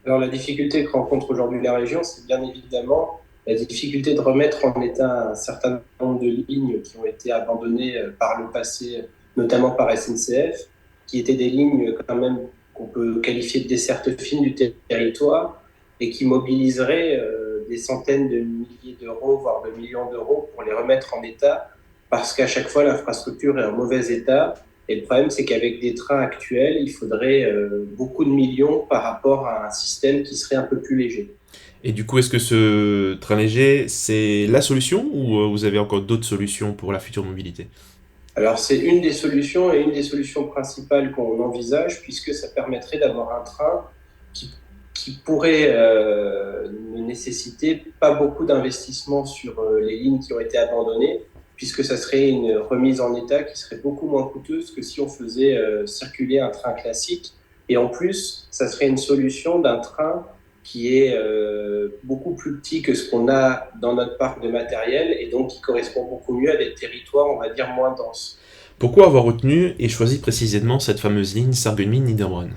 Alors la difficulté que rencontre aujourd'hui la région, c'est bien évidemment la difficulté de remettre en état un certain nombre de lignes qui ont été abandonnées par le passé, notamment par SNCF, qui étaient des lignes quand même qu'on peut qualifier de desserte fine du territoire et qui mobiliseraient des centaines de milliers d'euros, voire de millions d'euros pour les remettre en état, parce qu'à chaque fois l'infrastructure est en mauvais état. Et le problème, c'est qu'avec des trains actuels, il faudrait beaucoup de millions par rapport à un système qui serait un peu plus léger. Et du coup, est-ce que ce train léger, c'est la solution ou vous avez encore d'autres solutions pour la future mobilité? Alors, c'est une des solutions et une des solutions principales qu'on envisage, puisque ça permettrait d'avoir un train qui, qui pourrait ne nécessiter pas beaucoup d'investissement sur les lignes qui ont été abandonnées, puisque ça serait une remise en état qui serait beaucoup moins coûteuse que si on faisait circuler un train classique. Et en plus, ça serait une solution d'un train qui est beaucoup plus petit que ce qu'on a dans notre parc de matériel et donc qui correspond beaucoup mieux à des territoires, on va dire, moins denses. Pourquoi avoir retenu et choisi précisément cette fameuse ligne Sarreguemines-Niederbronn?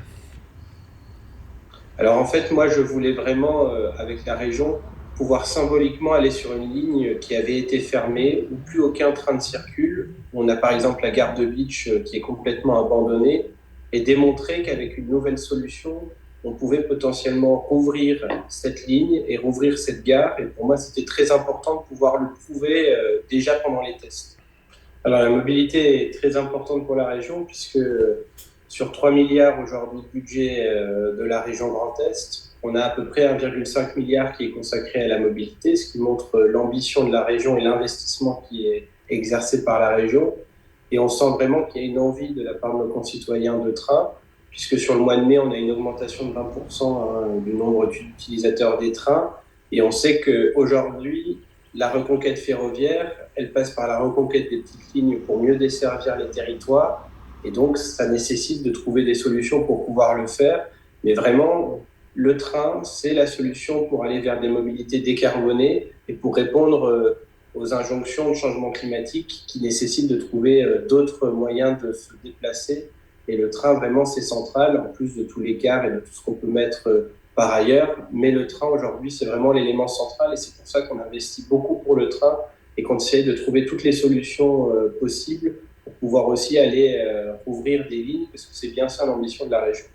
Alors en fait, moi, je voulais vraiment, avec la région, pouvoir symboliquement aller sur une ligne qui avait été fermée, où plus aucun train ne circule. On a par exemple la gare de Beach qui est complètement abandonnée, et démontrer qu'avec une nouvelle solution, on pouvait potentiellement rouvrir cette ligne et rouvrir cette gare. Et pour moi, c'était très important de pouvoir le prouver déjà pendant les tests. Alors la mobilité est très importante pour la région puisque sur 3 milliards aujourd'hui de budget de la région Grand Est, on a à peu près 1,5 milliard qui est consacré à la mobilité, ce qui montre l'ambition de la région et l'investissement qui est exercé par la région. Et on sent vraiment qu'il y a une envie de la part de nos concitoyens de train, puisque sur le mois de mai, on a une augmentation de 20% du nombre d'utilisateurs des trains. Et on sait qu'aujourd'hui, la reconquête ferroviaire, elle passe par la reconquête des petites lignes pour mieux desservir les territoires. Et donc, ça nécessite de trouver des solutions pour pouvoir le faire. Mais vraiment, le train, c'est la solution pour aller vers des mobilités décarbonées et pour répondre aux injonctions de changement climatique qui nécessitent de trouver d'autres moyens de se déplacer. Et le train, vraiment, c'est central, en plus de tous les cars et de tout ce qu'on peut mettre par ailleurs. Mais le train, aujourd'hui, c'est vraiment l'élément central et c'est pour ça qu'on investit beaucoup pour le train et qu'on essaie de trouver toutes les solutions possibles pour pouvoir aussi aller rouvrir des lignes, parce que c'est bien ça l'ambition de la région.